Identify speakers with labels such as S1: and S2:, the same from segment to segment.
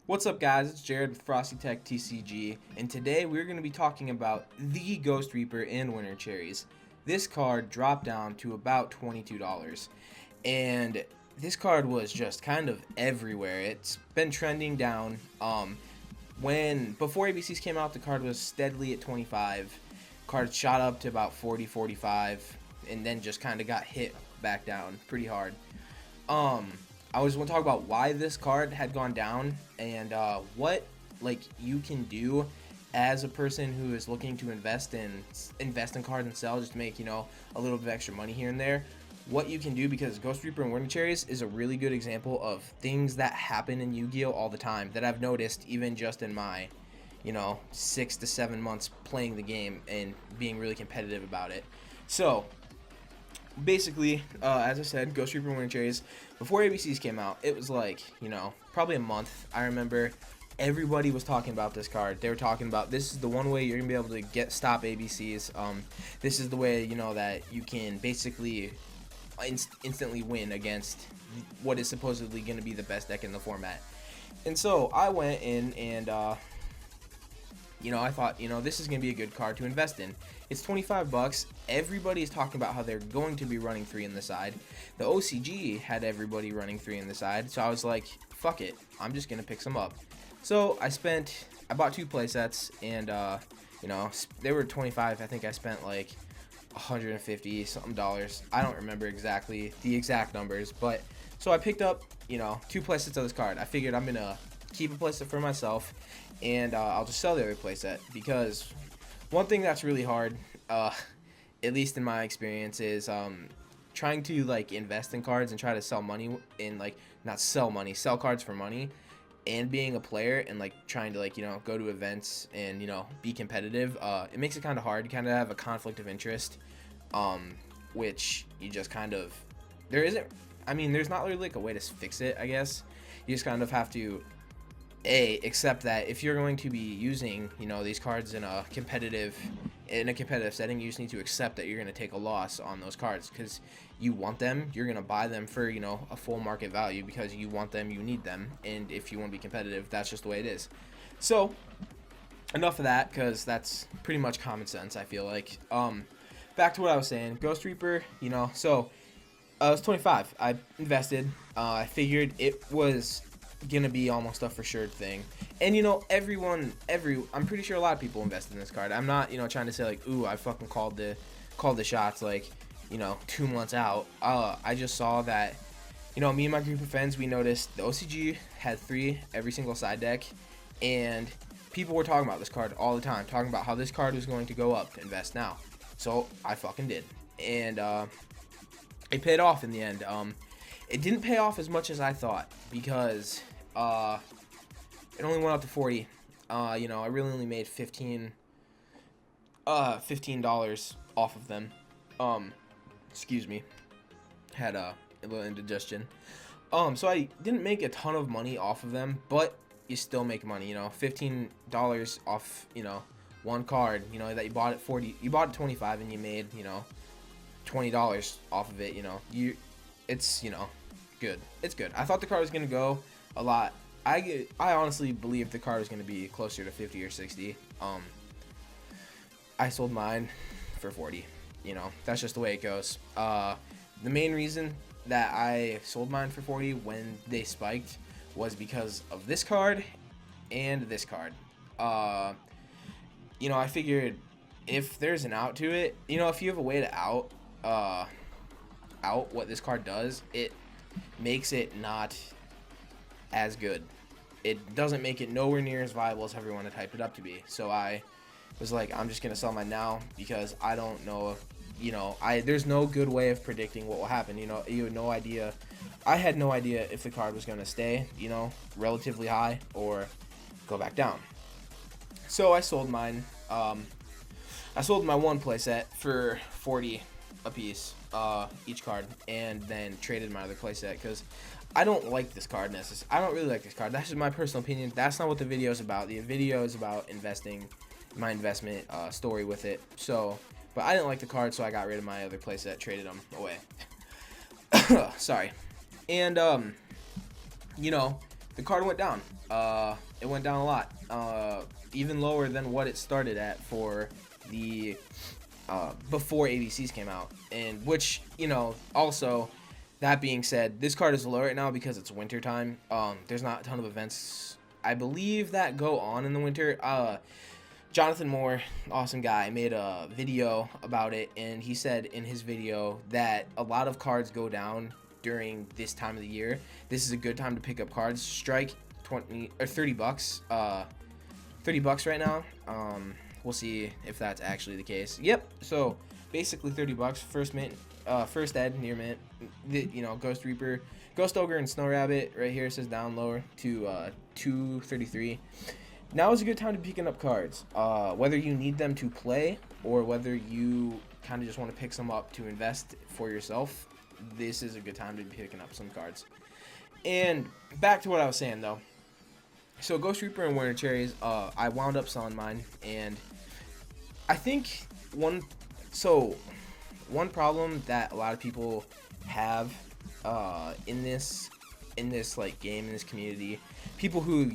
S1: What's up, guys? It's Jared with Frosty Tech TCG, and today we're going to be talking about the Ghost Reaper in Winter Cherries. This card dropped down to about $22, and this card was just kind of everywhere. It's been trending down. Before ABCs came out, the card was steadily at 25. Card shot up to about 40, 45, and then just kind of got hit back down pretty hard. I was going to talk about why this card had gone down and what you can do as a person who is looking to invest in cards and sell, just to make a little bit of extra money here and there. What you can do, because Ghost Reaper and Winter Cherries is a really good example of things that happen in Yu-Gi-Oh all the time that I've noticed even just in my 6 to 7 months playing the game and being really competitive about it. So basically, as I said, Ghost Reaper and Winter Cherries, before ABCs came out, it was probably a month. I remember everybody was talking about this card. They were talking about, this is the one way you're going to be able to stop ABCs. This is the way, that you can basically instantly win against what is supposedly going to be the best deck in the format. And so I went in and I thought, this is going to be a good card to invest in. It's 25 bucks. Everybody is talking about how they're going to be running 3 in the side. The OCG had everybody running 3 in the side. So I was like, fuck it. I'm just going to pick some up. So I bought 2 playsets, and, they were 25. I think I spent like 150 something dollars. I don't remember exactly the exact numbers, but so I picked up, 2 playsets of this card. I figured I'm going to keep a playset for myself, and I'll just sell the other playset, because one thing that's really hard, at least in my experience, is trying to invest in cards and try to sell money in sell cards for money, and being a player and trying to go to events and be competitive. It makes it kind of hard. You kind of have a conflict of interest, which you just there's not really a way to fix it, I guess. You just kind of have to accept that if you're going to be using these cards in a competitive setting, you just need to accept that you're going to take a loss on those cards, because you want them. You're going to buy them for a full market value because you want them, you need them, and if you want to be competitive, that's just the way it is. So enough of that, because that's pretty much common sense, I feel like. Back to what I was saying. Ghost Reaper, so I was 25. I invested. I figured it was gonna be almost a for sure thing, and I'm pretty sure a lot of people invested in this card. I'm not trying to say ooh, I fucking called the shots 2 months out. I just saw that me and my group of friends, we noticed the OCG had 3 every single side deck, and people were talking about this card all the time, talking about how this card was going to go up. Invest now. So I fucking did, and it paid off in the end. It didn't pay off as much as I thought, because it only went up to 40. I really only made $15 off of them. Excuse me, had a little indigestion. So I didn't make a ton of money off of them, but you still make money. $15 off one card, that you bought at 40, you bought at 25, and you made $20 off of it. It's good. It's good. I thought the card was gonna go a lot. I honestly believe the card was gonna be closer to 50 or 60. I sold mine for 40. That's just the way it goes. The main reason that I sold mine for 40 when they spiked was because of this card and this card. I figured if there's an out to it, if you have a way to out what this card does, it makes it not as good. It doesn't make it nowhere near as viable as everyone had hyped it up to be. So I was like, I'm just gonna sell mine now, because I don't know. There's no good way of predicting what will happen. You had no idea. I had no idea if the card was gonna stay, relatively high or go back down. So I sold mine. I sold my 1 playset for 40 a piece, each card, and then traded my other playset, because I don't like this card necessarily. I don't really like this card. That's just my personal opinion. That's not what the video is about. The video is about investing, my investment story with it. So But I didn't like the card, so I got rid of my other playset, traded them away. Sorry. And, you know, the card went down. It went down a lot. Even lower than what it started at for the before ABCs came out. And which, you know, also, that being said, this card is low right now because it's winter time. There's not a ton of events, I believe, that go on in the winter. Jonathan Moore, awesome guy, made a video about it, and he said in his video that a lot of cards go down during this time of the year. This is a good time to pick up cards. Strike 20 or 30 bucks. 30 bucks right now. We'll see if that's actually the case. Yep. So basically 30 bucks. First mint, first ed near mint. You know, Ghost Reaper, Ghost Ogre, and Snow Rabbit right here says down lower to 233. Now is a good time to be picking up cards. Whether you need them to play or whether you kind of just want to pick some up to invest for yourself, this is a good time to be picking up some cards. And back to what I was saying though. So Ghost Reaper and Winter Cherries, I wound up selling mine, and I think one problem that a lot of people have in this like game, in this community, people who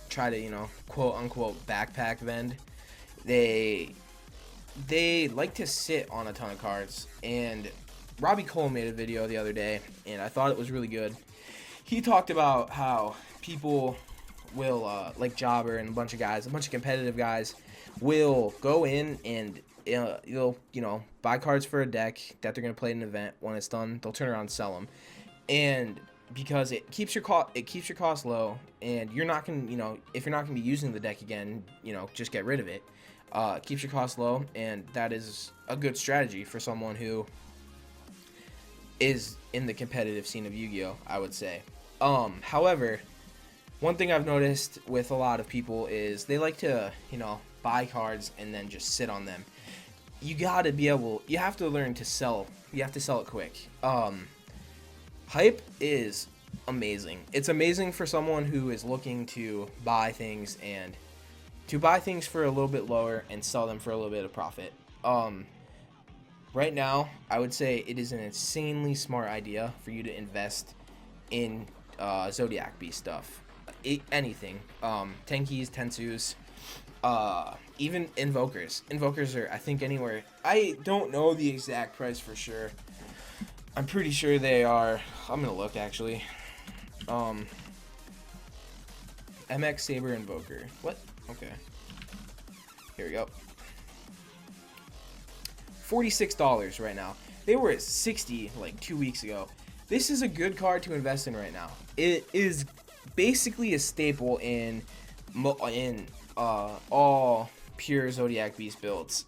S1: try to, you know, quote unquote backpack vend, they like to sit on a ton of cards. And Robbie Cole made a video the other day, and I thought it was really good. He talked about how people will, like Jobber and a bunch of competitive guys, will go in and you'll, you know, buy cards for a deck that they're going to play in an event. When it's done, they'll turn around and sell them. And because it keeps your cost low, and you're not going to, you know, if you're not going to be using the deck again, you know, just get rid of it. Keeps your cost low, and that is a good strategy for someone who is in the competitive scene of Yu-Gi-Oh, I would say. However, one thing I've noticed with a lot of people is they like to, you know, buy cards and then just sit on them. You have to learn to sell. You have to sell it quick. Hype is amazing. It's amazing for someone who is looking to buy things for a little bit lower and sell them for a little bit of profit. Right now, I would say it is an insanely smart idea for you to invest in Zodiac Beast stuff. Anything. Tenkis, Tensus, even Invokers. Invokers are, I think, anywhere. I don't know the exact price for sure. I'm pretty sure they are. I'm gonna look actually. MX Saber Invoker. What? Okay. Here we go. $46 right now. They were at $60 like 2 weeks ago. This is a good card to invest in right now. It is basically a staple in all pure Zodiac Beast builds.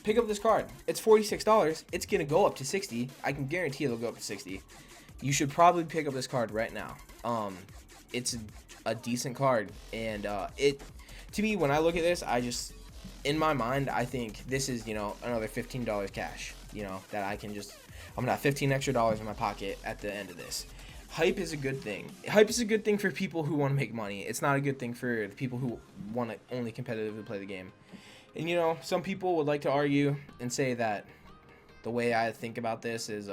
S1: Pick up this card. It's $46. It's gonna go up to $60. I can guarantee it'll go up to $60. You should probably pick up this card right now. It's a decent card, and to me, when I look at this, in my mind, I think this is, you know, another $15 cash. You know, that I'm gonna have $15 extra in my pocket at the end of this. Hype is a good thing. Hype is a good thing for people who want to make money. It's not a good thing for the people who want to only competitively play the game. And, you know, some people would like to argue and say that the way I think about this is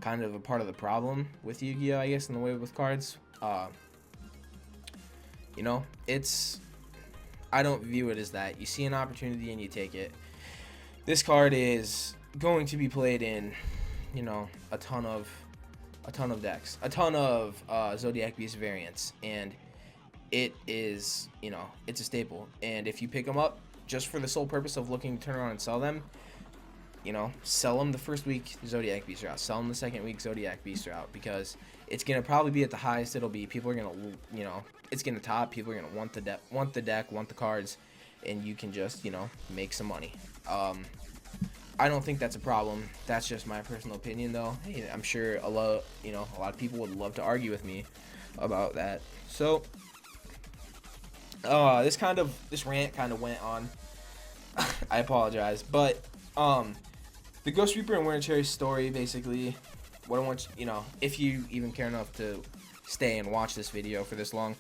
S1: kind of a part of the problem with Yu-Gi-Oh, I guess, in the way with cards. You know, I don't view it as that. You see an opportunity and you take it. This card is going to be played in, you know, a ton of decks, a ton of Zodiac Beast variants, and it is, you know, it's a staple. And if you pick them up just for the sole purpose of looking to turn around and sell them, you know, sell them the first week Zodiac Beast are out, sell them the second week Zodiac Beast are out, because it's gonna probably be at the highest it'll be. People are gonna, you know, it's gonna top. People are gonna want the deck, want the cards, and you can just, you know, make some money. I don't think that's a problem. That's just my personal opinion, though. Hey, I'm sure a lot of people would love to argue with me about that. So, this rant kind of went on. I apologize, but the Ghost Reaper and Winter Cherries story, basically, what I want you know, if you even care enough to stay and watch this video for this long,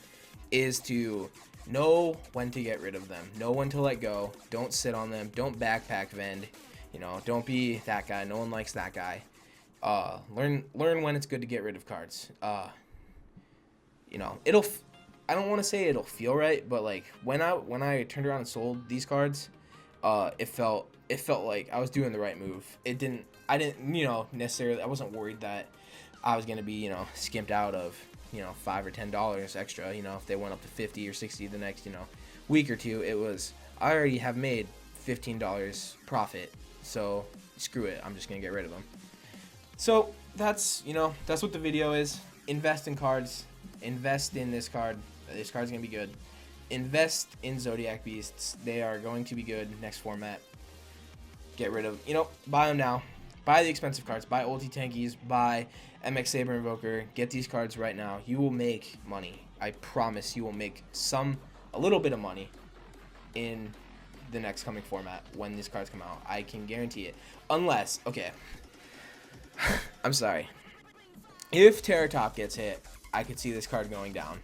S1: is to know when to get rid of them. Know when to let go. Don't sit on them. Don't backpack vend. You know, don't be that guy. No one likes that guy. Learn when it's good to get rid of cards. You know, I don't want to say it'll feel right, but like when I turned around and sold these cards, it felt like I was doing the right move. I didn't, you know, necessarily, I wasn't worried that I was gonna be, you know, skimped out of, you know, $5 or $10 extra. You know, if they went up to 50 or 60 the next, you know, week or two, it was, I already have made $15 profit, so screw it, I'm just gonna get rid of them. So that's, you know, that's what the video is. Invest in cards. Invest in this card. This card's gonna be good. Invest in Zodiac Beasts. They are going to be good next format. Get rid of, you know, buy them now. Buy the expensive cards. Buy Ulti Tankies. Buy MX Saber Invoker. Get these cards right now. You will make money. I promise you will make a little bit of money in the next coming format when these cards come out. I can guarantee it. Unless, okay, I'm sorry. If Terror Top gets hit, I could see this card going down.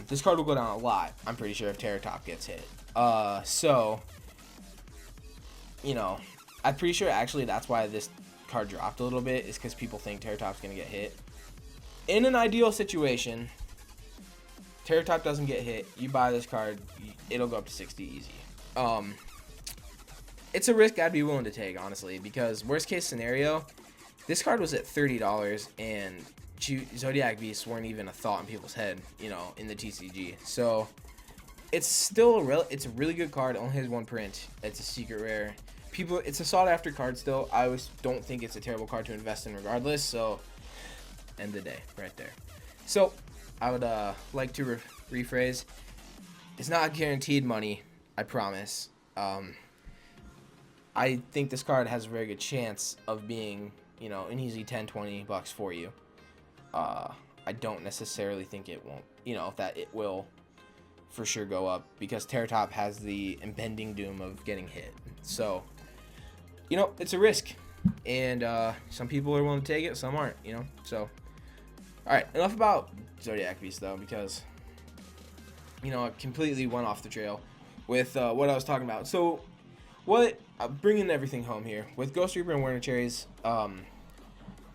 S1: This card will go down a lot, I'm pretty sure, if Terror Top gets hit. So, you know, I'm pretty sure actually that's why this card dropped a little bit, is because people think Terror Top's going to get hit. In an ideal situation, Terror Top doesn't get hit, you buy this card, it'll go up to 60 easy. It's a risk I'd be willing to take, honestly, because worst case scenario, this card was at $30 and Zodiac Beasts weren't even a thought in people's head, you know, in the TCG. So it's still it's a really good card. It only has one print. It's a secret rare. It's a sought after card still. I always don't think it's a terrible card to invest in regardless. So end the day right there. So I would like to rephrase. It's not guaranteed money, I promise. I think this card has a very good chance of being, you know, an easy 10, 20 bucks for you. I don't necessarily think it won't, you know, that it will for sure go up, because Terror Top has the impending doom of getting hit. So, you know, it's a risk, and some people are willing to take it, some aren't, you know. So, all right, enough about Zodiac Beast though, because, you know, I completely went off the trail with what I was talking about. So, bringing everything home here with Ghost Reaper and Werner Cherries.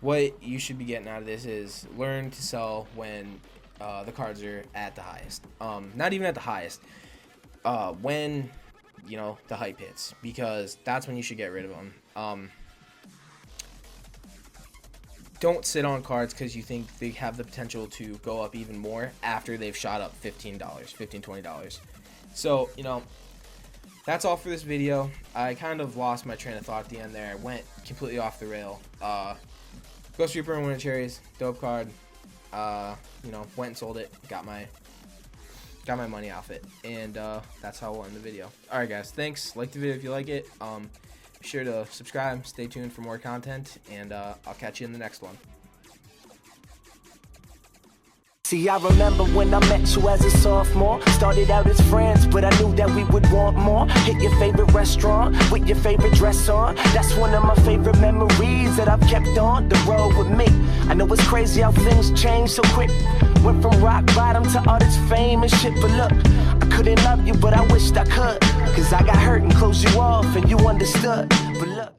S1: What you should be getting out of this is learn to sell when the cards are at the highest. Not even at the highest. When, you know, the hype hits, because that's when you should get rid of them. Don't sit on cards because you think they have the potential to go up even more after they've shot up $15, $20. So, you know, that's all for this video. I kind of lost my train of thought at the end there. I went completely off the rail. Ghost Reaper and Werner Cherries, dope card. You know, went and sold it, got my money off it, and that's how we'll end the video. All right, guys, thanks. Like the video if you like it. Be sure to subscribe. Stay tuned for more content, and I'll catch you in the next one.
S2: See, I remember when I met you as a sophomore. Started out as friends, but I knew that we would want more. Hit your favorite restaurant with your favorite dress on. That's one of my favorite memories that I've kept on the road with me. I know it's crazy how things change so quick. Went from rock bottom to all this fame and shit, but look, I couldn't love you, but I wished I could. Cause I got hurt and closed you off and you understood. But look.